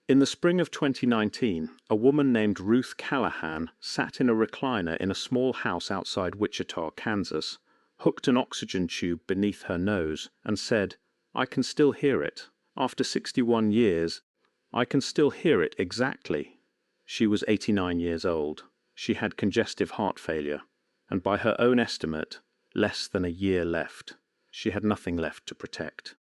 In the spring of 2019, a woman named Ruth Callahan sat in a recliner in a small house outside Wichita, Kansas, hooked an oxygen tube beneath her nose, and said, "I can still hear it. After 61 years, I can still hear it exactly." She was 89 years old. She had congestive heart failure, and by her own estimate, less than a year left. She had nothing left to protect.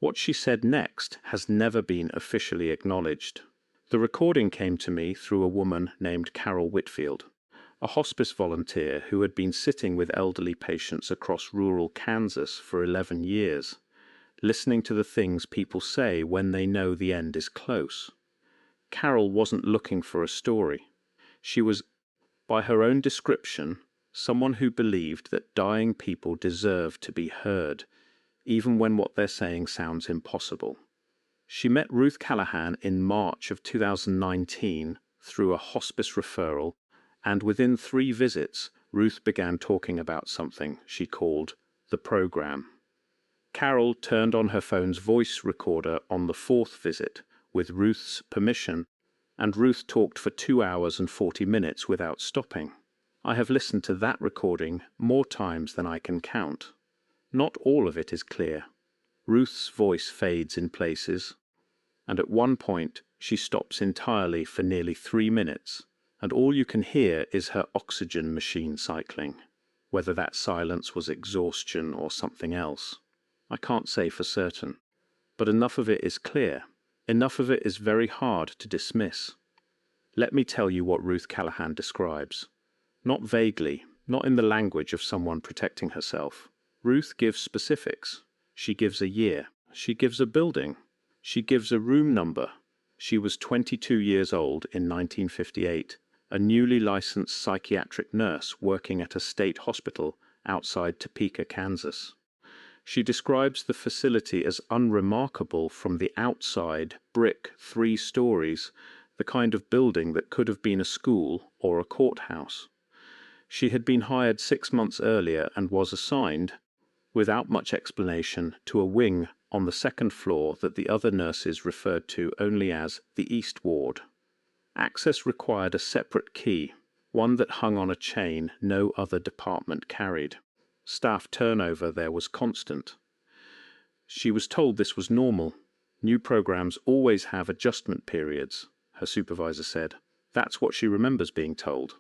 What she said next has never been officially acknowledged. The recording came to me through a woman named Carol Whitfield, a hospice volunteer who had been sitting with elderly patients across rural Kansas for 11 years, listening to the things people say when they know the end is close. Carol wasn't looking for a story. She was, by her own description, someone who believed that dying people deserve to be heard, even when what they're saying sounds impossible. She met Ruth Callahan in March of 2019 through a hospice referral, and within 3 visits, Ruth began talking about something she called the program. Carol turned on her phone's voice recorder on the 4th visit, with Ruth's permission, and Ruth talked for 2 hours and 40 minutes without stopping. I have listened to that recording more times than I can count. Not all of it is clear. Ruth's voice fades in places, and at one point she stops entirely for nearly 3 minutes, and all you can hear is her oxygen machine cycling. Whether that silence was exhaustion or something else, I can't say for certain. But enough of it is clear. Enough of it is very hard to dismiss. Let me tell you what Ruth Callahan describes. Not vaguely, not in the language of someone protecting herself. Ruth gives specifics. She gives a year. She gives a building. She gives a room number. She was 22 years old in 1958, a newly licensed psychiatric nurse working at a state hospital outside Topeka, Kansas. She describes the facility as unremarkable from the outside, brick, 3 stories, the kind of building that could have been a school or a courthouse. She had been hired 6 months earlier and was assigned, without much explanation, to a wing on the 2nd floor that the other nurses referred to only as the East Ward. Access required a separate key, one that hung on a chain no other department carried. Staff turnover there was constant. She was told this was normal. New programs always have adjustment periods, her supervisor said. That's what she remembers being told.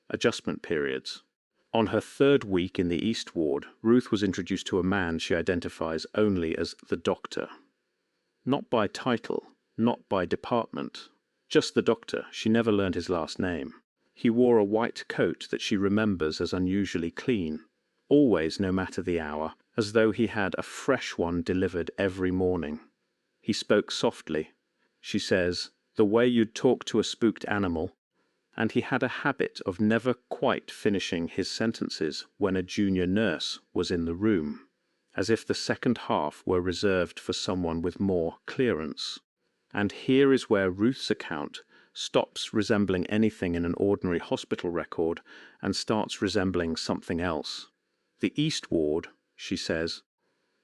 Adjustment periods. On her 3rd week in the East Ward, Ruth was introduced to a man she identifies only as the doctor. Not by title, not by department. Just the doctor. She never learned his last name. He wore a white coat that she remembers as unusually clean, always, no matter the hour, as though he had a fresh one delivered every morning. He spoke softly. She says, the way you'd talk to a spooked animal, and he had a habit of never quite finishing his sentences when a junior nurse was in the room, as if the second half were reserved for someone with more clearance. And here is where Ruth's account stops resembling anything in an ordinary hospital record and starts resembling something else. The East Ward, she says,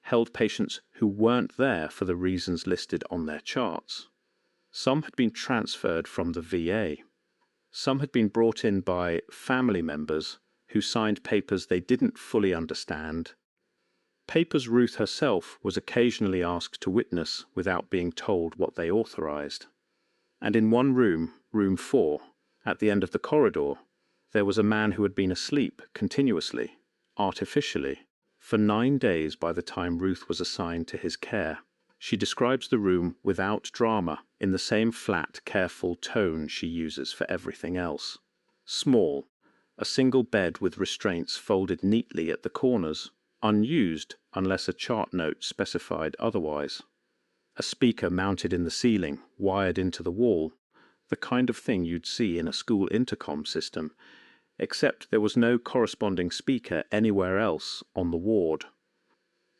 held patients who weren't there for the reasons listed on their charts. Some had been transferred from the VA. Some had been brought in by family members who signed papers they didn't fully understand, papers Ruth herself was occasionally asked to witness without being told what they authorized. And in one room, room 4, at the end of the corridor, there was a man who had been asleep continuously, artificially, for 9 days by the time Ruth was assigned to his care. She describes the room without drama, in the same flat, careful tone she uses for everything else. Small, a single bed with restraints folded neatly at the corners, unused unless a chart note specified otherwise. A speaker mounted in the ceiling, wired into the wall, the kind of thing you'd see in a school intercom system, except there was no corresponding speaker anywhere else on the ward.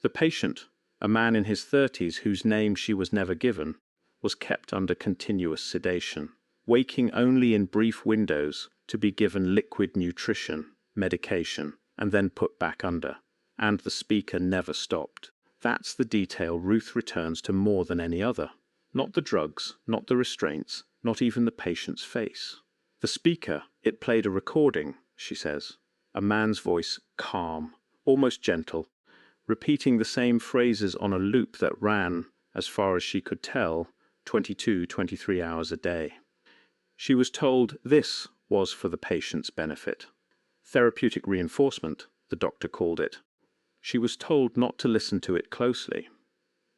The patient, a man in his 30s whose name she was never given, was kept under continuous sedation, waking only in brief windows to be given liquid nutrition, medication, and then put back under. And the speaker never stopped. That's the detail Ruth returns to more than any other. Not the drugs, not the restraints, not even the patient's face. The speaker, it played a recording, she says. A man's voice, calm, almost gentle, repeating the same phrases on a loop that ran, as far as she could tell, 23 hours a day. She was told this was for the patient's benefit. Therapeutic reinforcement, the doctor called it. She was told not to listen to it closely.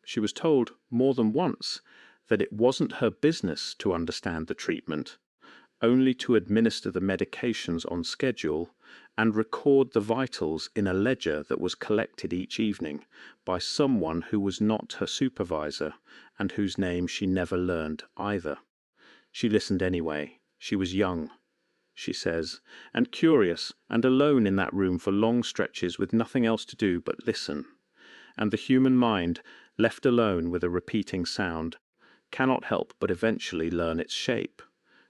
She was told more than once that it wasn't her business to understand the treatment, only to administer the medications on schedule and record the vitals in a ledger that was collected each evening by someone who was not her supervisor and whose name she never learned either. She listened anyway. She was young, she says, and curious, and alone in that room for long stretches with nothing else to do but listen. And the human mind, left alone with a repeating sound, cannot help but eventually learn its shape.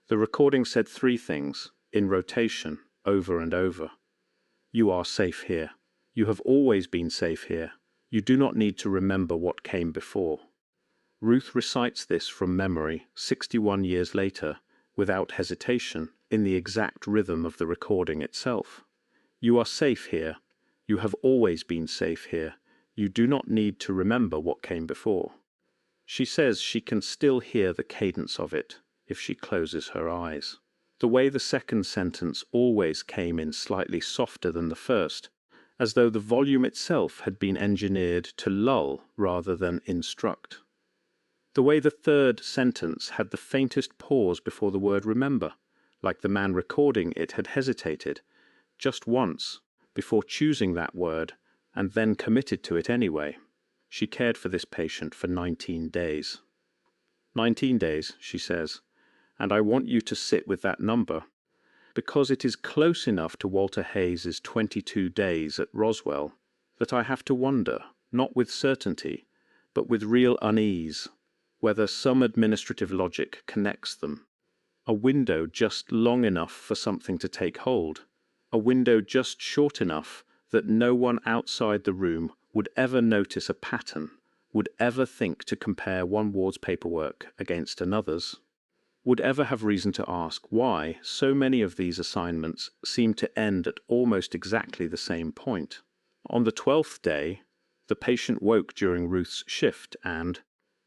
The recording said three things, in rotation, over and over. You are safe here. You have always been safe here. You do not need to remember what came before. Ruth recites this from memory 61 years later, without hesitation, in the exact rhythm of the recording itself. You are safe here. You have always been safe here. You do not need to remember what came before. She says she can still hear the cadence of it if she closes her eyes. The way the second sentence always came in slightly softer than the first, as though the volume itself had been engineered to lull rather than instruct. The way the third sentence had the faintest pause before the word remember, like the man recording it had hesitated, just once, before choosing that word, and then committed to it anyway. She cared for this patient for 19 days. 19 days, she says, and I want you to sit with that number, because it is close enough to Walter Hayes's 22 days at Roswell that I have to wonder, not with certainty, but with real unease, whether some administrative logic connects them. A window just long enough for something to take hold, a window just short enough that no one outside the room would ever notice a pattern, would ever think to compare one ward's paperwork against another's, would ever have reason to ask why so many of these assignments seem to end at almost exactly the same point. On the 12th day, the patient woke during Ruth's shift and,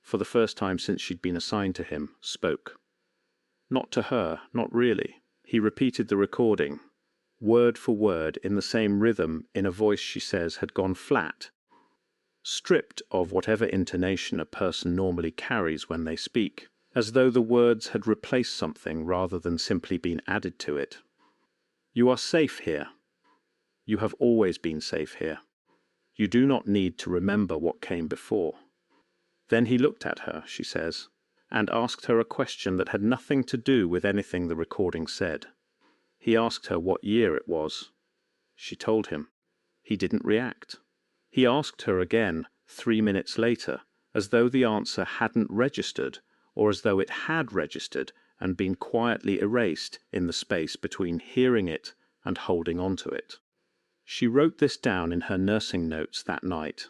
for the first time since she'd been assigned to him, spoke. Not to her, not really. He repeated the recording, word for word in the same rhythm in a voice she says had gone flat, stripped of whatever intonation a person normally carries when they speak, as though the words had replaced something rather than simply been added to it. You are safe here. You have always been safe here. You do not need to remember what came before. Then he looked at her, she says, and asked her a question that had nothing to do with anything the recording said. He asked her what year it was. She told him. He didn't react. He asked her again 3 minutes later, as though the answer hadn't registered, or as though it had registered and been quietly erased in the space between hearing it and holding on to it. She wrote this down in her nursing notes that night.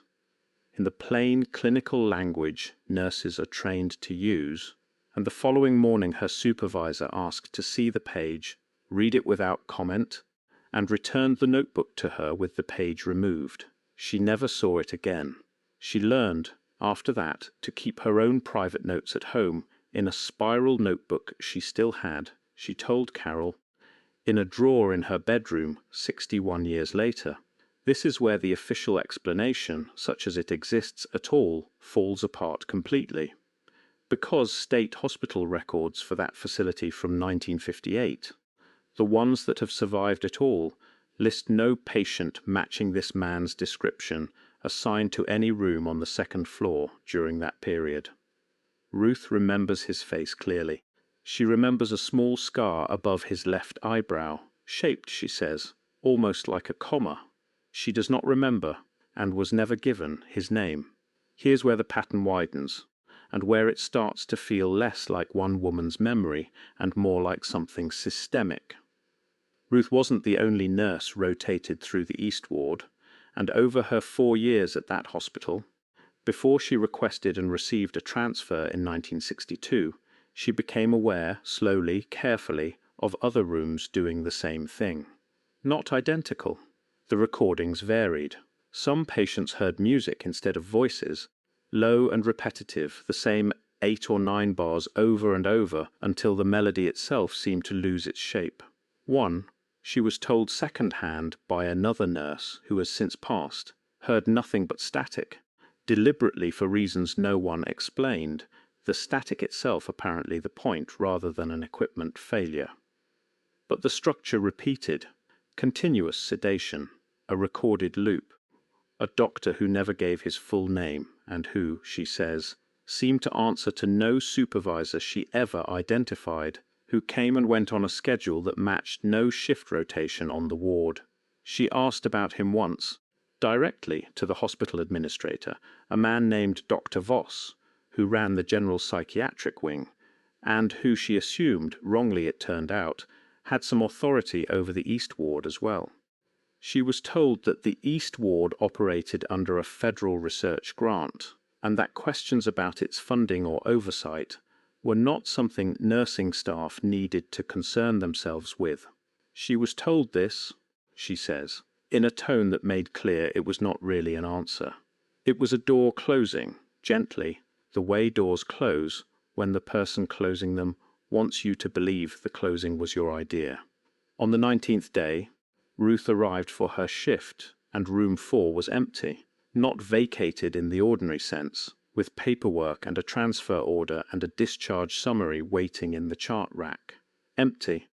In the plain clinical language nurses are trained to use, and the following morning her supervisor asked to see the page, read it without comment, and returned the notebook to her with the page removed. She never saw it again. She learned, after that, to keep her own private notes at home in a spiral notebook she still had, she told Carol, in a drawer in her bedroom 61 years later. This is where the official explanation, such as it exists at all, falls apart completely. Because state hospital records for that facility from 1958, the ones that have survived at all, list no patient matching this man's description assigned to any room on the second floor during that period. Ruth remembers his face clearly. She remembers a small scar above his left eyebrow, shaped, she says, almost like a comma. She does not remember, and was never given, his name. Here's where the pattern widens, and where it starts to feel less like one woman's memory and more like something systemic. Ruth wasn't the only nurse rotated through the East Ward, and over her 4 years at that hospital, Before she requested and received a transfer in 1962, she became aware, slowly, carefully, of other rooms doing the same thing. Not identical. The recordings varied. Some patients heard music instead of voices, low and repetitive, the same 8 or 9 bars over and over until the melody itself seemed to lose its shape. One, she was told second-hand by another nurse who has since passed, heard nothing but static, deliberately for reasons no one explained, the static itself apparently the point rather than an equipment failure. But the structure repeated, continuous sedation, a recorded loop. A doctor who never gave his full name and who, she says, seemed to answer to no supervisor she ever identified, who came and went on a schedule that matched no shift rotation on the ward. She asked about him once, directly to the hospital administrator, a man named Dr. Voss, who ran the general psychiatric wing, and who she assumed, wrongly it turned out, had some authority over the East Ward as well. She was told that the East Ward operated under a federal research grant, and that questions about its funding or oversight were not something nursing staff needed to concern themselves with. She was told this, she says, in a tone that made clear it was not really an answer. It was a door closing, gently, the way doors close when the person closing them wants you to believe the closing was your idea. On the 19th day, Ruth arrived for her shift, and room 4 was empty, not vacated in the ordinary sense, with paperwork and a transfer order and a discharge summary waiting in the chart rack. Empty.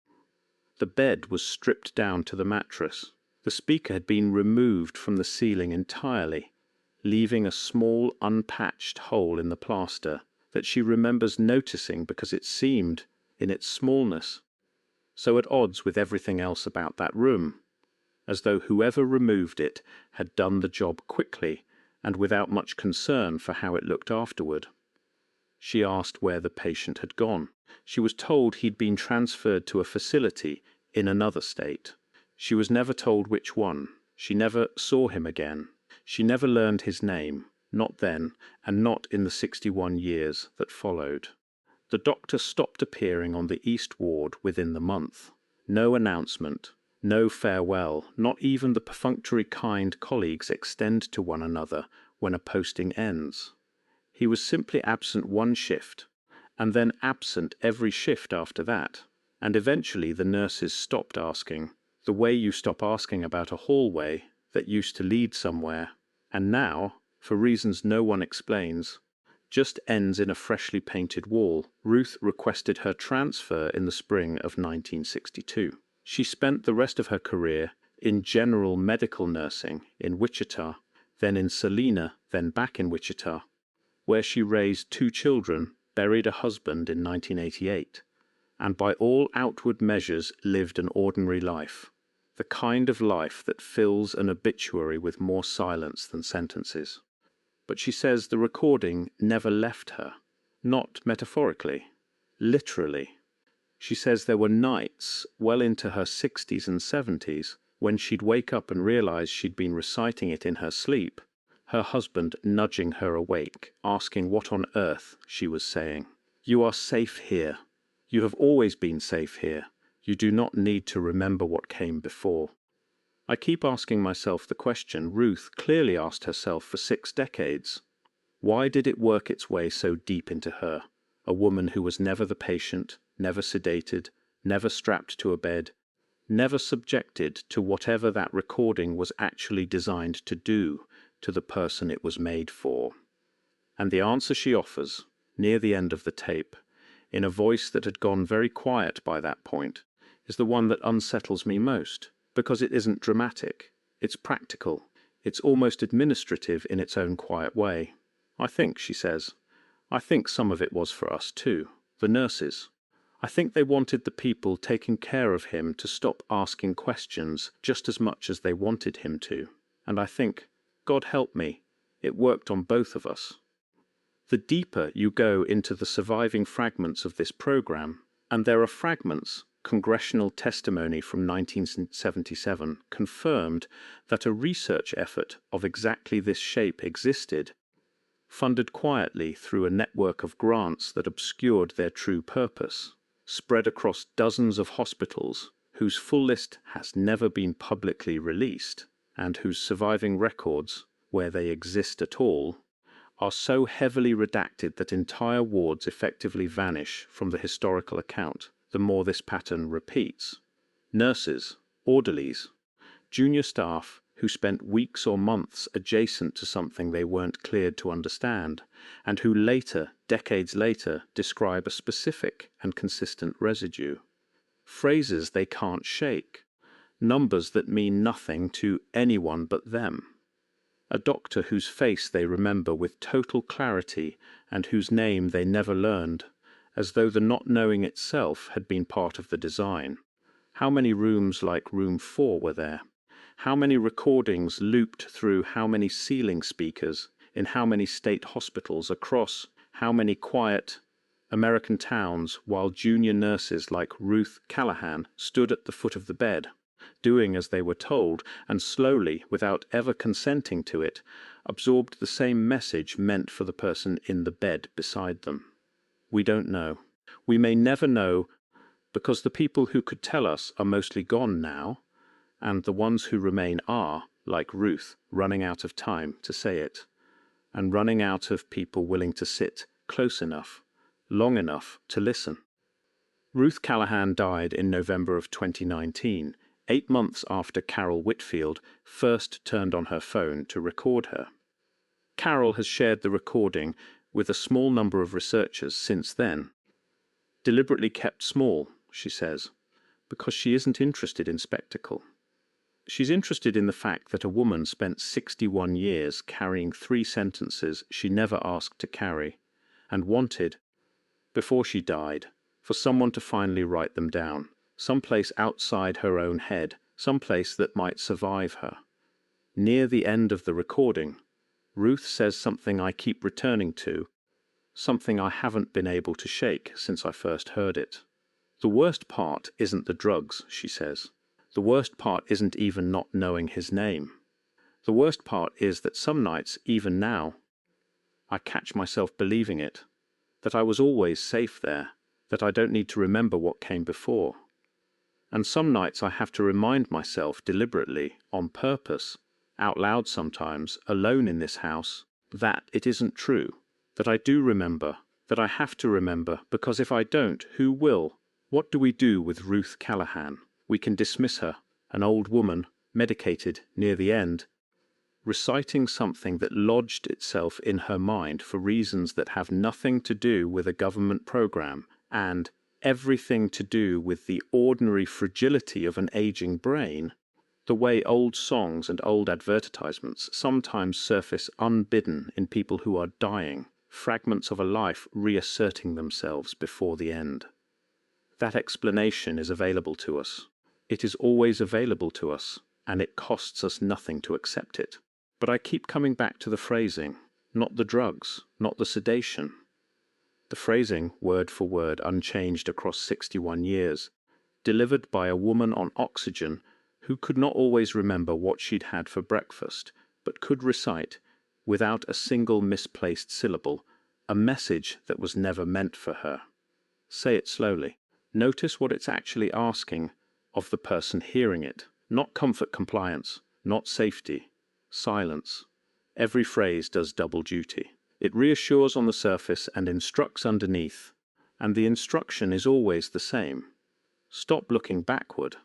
The bed was stripped down to the mattress. The speaker had been removed from the ceiling entirely, leaving a small unpatched hole in the plaster that she remembers noticing because it seemed, in its smallness, so at odds with everything else about that room, as though whoever removed it had done the job quickly and without much concern for how it looked afterward. She asked where the patient had gone. She was told he'd been transferred to a facility in another state. She was never told which one. She never saw him again. She never learned his name, not then, and not in the 61 years that followed. The doctor stopped appearing on the East Ward within the month. No announcement, no farewell, not even the perfunctory kind colleagues extend to one another when a posting ends. He was simply absent one shift, and then absent every shift after that, and eventually the nurses stopped asking, the way you stop asking about a hallway that used to lead somewhere, and now, for reasons no one explains, just ends in a freshly painted wall. Ruth requested her transfer in the spring of 1962. She spent the rest of her career in general medical nursing in Wichita, then in Salina, then back in Wichita, where she raised 2 children, buried a husband in 1988, and by all outward measures lived an ordinary life, the kind of life that fills an obituary with more silence than sentences. But she says the recording never left her, not metaphorically, literally. She says there were nights, well into her 60s and 70s, when she'd wake up and realize she'd been reciting it in her sleep, her husband nudging her awake, asking what on earth she was saying. You are safe here. You have always been safe here. You do not need to remember what came before. I keep asking myself the question Ruth clearly asked herself for 6 decades. Why did it work its way so deep into her, a woman who was never the patient, never sedated, never strapped to a bed, never subjected to whatever that recording was actually designed to do to the person it was made for? And the answer she offers, near the end of the tape, in a voice that had gone very quiet by that point, is the one that unsettles me most, because it isn't dramatic, it's practical, it's almost administrative in its own quiet way. I think, she says, I think some of it was for us too, the nurses. I think they wanted the people taking care of him to stop asking questions just as much as they wanted him to. And I think, God help me, it worked on both of us. The deeper you go into the surviving fragments of this program, and there are fragments, congressional testimony from 1977 confirmed that a research effort of exactly this shape existed, funded quietly through a network of grants that obscured their true purpose, spread across dozens of hospitals whose full list has never been publicly released, and whose surviving records, where they exist at all, are so heavily redacted that entire wards effectively vanish from the historical account the more this pattern repeats. Nurses, orderlies, junior staff who spent weeks or months adjacent to something they weren't cleared to understand, and who later, decades later, describe a specific and consistent residue. Phrases they can't shake, numbers that mean nothing to anyone but them. A doctor whose face they remember with total clarity and whose name they never learned, as though the not knowing itself had been part of the design. How many rooms like room 4 were there? How many recordings looped through how many ceiling speakers in how many state hospitals across how many quiet American towns while junior nurses like Ruth Callahan stood at the foot of the bed, doing as they were told, and slowly, without ever consenting to it, absorbed the same message meant for the person in the bed beside them. We don't know. We may never know, because the people who could tell us are mostly gone now, and the ones who remain are, like Ruth, running out of time to say it, and running out of people willing to sit close enough, long enough to listen. Ruth Callahan died in November of 2019, 8 months after Carol Whitfield first turned on her phone to record her. Carol has shared the recording with a small number of researchers since then. Deliberately kept small, she says, because she isn't interested in spectacle. She's interested in the fact that a woman spent 61 years carrying 3 sentences she never asked to carry, and wanted, before she died, for someone to finally write them down, someplace outside her own head, someplace that might survive her. Near the end of the recording, Ruth says something I keep returning to, something I haven't been able to shake since I first heard it. The worst part isn't the drugs, she says. The worst part isn't even not knowing his name. The worst part is that some nights, even now, I catch myself believing it, that I was always safe there, that I don't need to remember what came before. And some nights I have to remind myself deliberately, on purpose, out loud sometimes, alone in this house, that it isn't true, that I do remember, that I have to remember, because if I don't, who will? What do we do with Ruth Callahan? We can dismiss her, an old woman, medicated, near the end, reciting something that lodged itself in her mind for reasons that have nothing to do with a government program and everything to do with the ordinary fragility of an aging brain, the way old songs and old advertisements sometimes surface unbidden in people who are dying, fragments of a life reasserting themselves before the end. That explanation is available to us. It is always available to us, and it costs us nothing to accept it. But I keep coming back to the phrasing, not the drugs, not the sedation. The phrasing, word for word, unchanged across 61 years, delivered by a woman on oxygen who could not always remember what she'd had for breakfast, but could recite, without a single misplaced syllable, a message that was never meant for her. Say it slowly. Notice what it's actually asking of the person hearing it. Not comfort compliance, not safety, silence. Every phrase does double duty. It reassures on the surface and instructs underneath, and the instruction is always the same. Stop looking backward.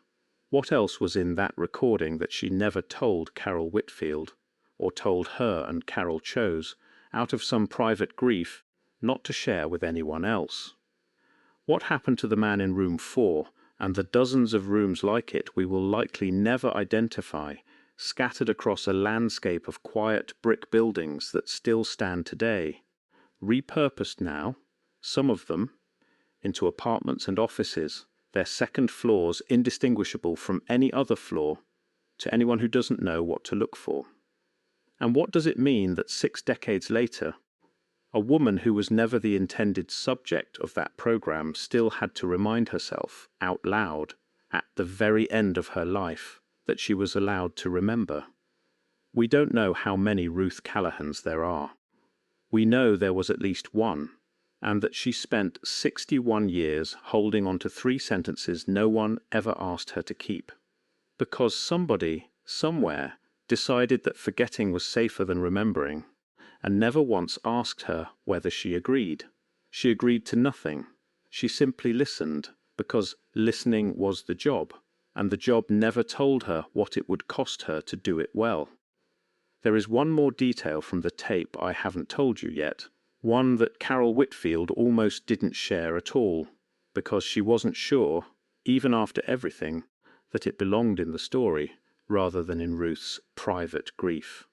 What else was in that recording that she never told Carol Whitfield, or told her and Carol chose, out of some private grief, not to share with anyone else? What happened to the man in room 4 and the dozens of rooms like it we will likely never identify, scattered across a landscape of quiet brick buildings that still stand today, repurposed now, some of them, into apartments and offices, their second floors indistinguishable from any other floor to anyone who doesn't know what to look for? And what does it mean that 6 decades later, a woman who was never the intended subject of that program still had to remind herself, out loud, at the very end of her life, that she was allowed to remember? We don't know how many Ruth Callahans there are. We know there was at least one, and that she spent 61 years holding on to 3 sentences no one ever asked her to keep. Because somebody, somewhere, decided that forgetting was safer than remembering, and never once asked her whether she agreed. She agreed to nothing. She simply listened, because listening was the job, and the job never told her what it would cost her to do it well. There is one more detail from the tape I haven't told you yet, one that Carol Whitfield almost didn't share at all, because she wasn't sure, even after everything, that it belonged in the story, rather than in Ruth's private grief.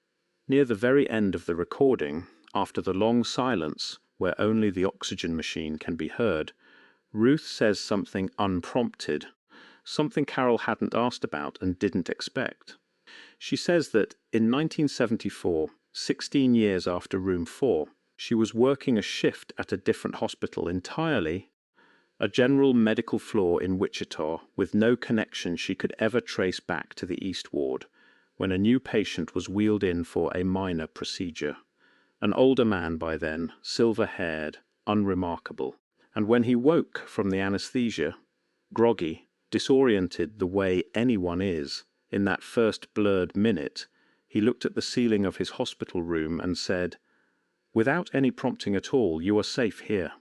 Near the very end of the recording, after the long silence, where only the oxygen machine can be heard, Ruth says something unprompted, something Carol hadn't asked about and didn't expect. She says that in 1974, 16 years after Room 4, she was working a shift at a different hospital entirely, a general medical floor in Wichita with no connection she could ever trace back to the East Ward, when a new patient was wheeled in for a minor procedure. An older man by then, silver-haired, unremarkable, and when he woke from the anesthesia, groggy, disoriented the way anyone is, in that first blurred minute, he looked at the ceiling of his hospital room and said, "Without any prompting at all, you are safe here."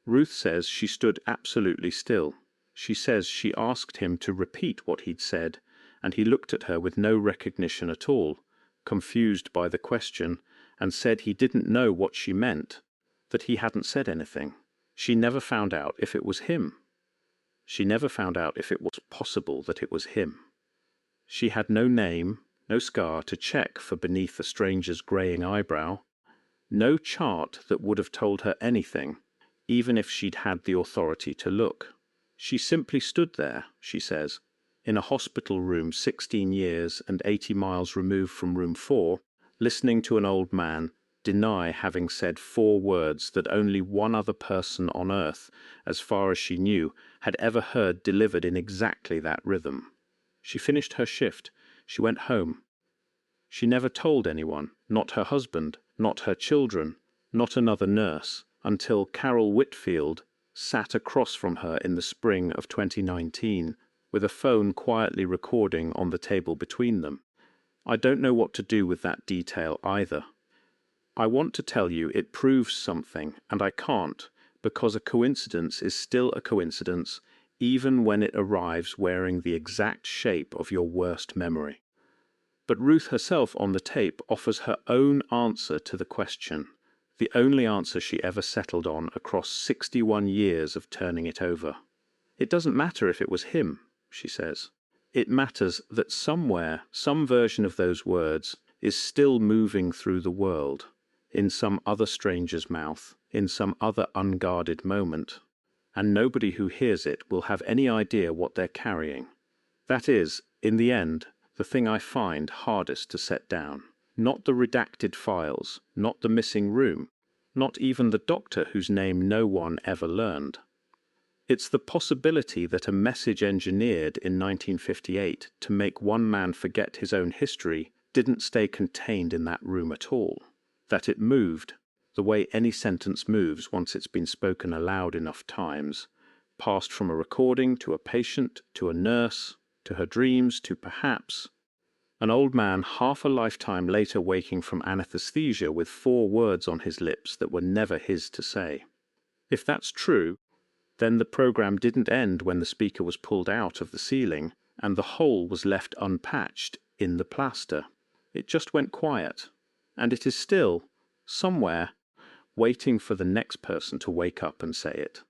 Ruth says she stood absolutely still. She says she asked him to repeat what he'd said, and he looked at her with no recognition at all, confused by the question, and said he didn't know what she meant, that he hadn't said anything. She never found out if it was him. She never found out if it was possible that it was him. She had no name, no scar to check for beneath the stranger's greying eyebrow, no chart that would have told her anything, even if she'd had the authority to look. She simply stood there, she says, in a hospital room 16 years and 80 miles removed from Room 4, listening to an old man deny having said 4 words that only one other person on earth, as far as she knew, had ever heard delivered in exactly that rhythm. She finished her shift. She went home. She never told anyone, not her husband, not her children, not another nurse, until Carol Whitfield sat across from her in the spring of 2019, with a phone quietly recording on the table between them. I don't know what to do with that detail either. I want to tell you it proves something, and I can't, because a coincidence is still a coincidence, even when it arrives wearing the exact shape of your worst memory. But Ruth herself on the tape offers her own answer to the question, the only answer she ever settled on across 61 years of turning it over. It doesn't matter if it was him, she says. It matters that somewhere, some version of those words is still moving through the world, in some other stranger's mouth, in some other unguarded moment, and nobody who hears it will have any idea what they're carrying. That is, in the end, the thing I find hardest to set down. Not the redacted files, not the missing room, not even the doctor whose name no one ever learned. It's the possibility that a message engineered in 1958 to make one man forget his own history didn't stay contained in that room at all, that it moved, the way any sentence moves once it's been spoken aloud enough times, passed from a recording to a patient, to a nurse, to her dreams, to perhaps an old man half a lifetime later waking from anesthesia with 4 words on his lips that were never his to say. If that's true, then the program didn't end when the speaker was pulled out of the ceiling and the hole was left unpatched in the plaster. It just went quiet, and it is still, somewhere, waiting for the next person to wake up and say it.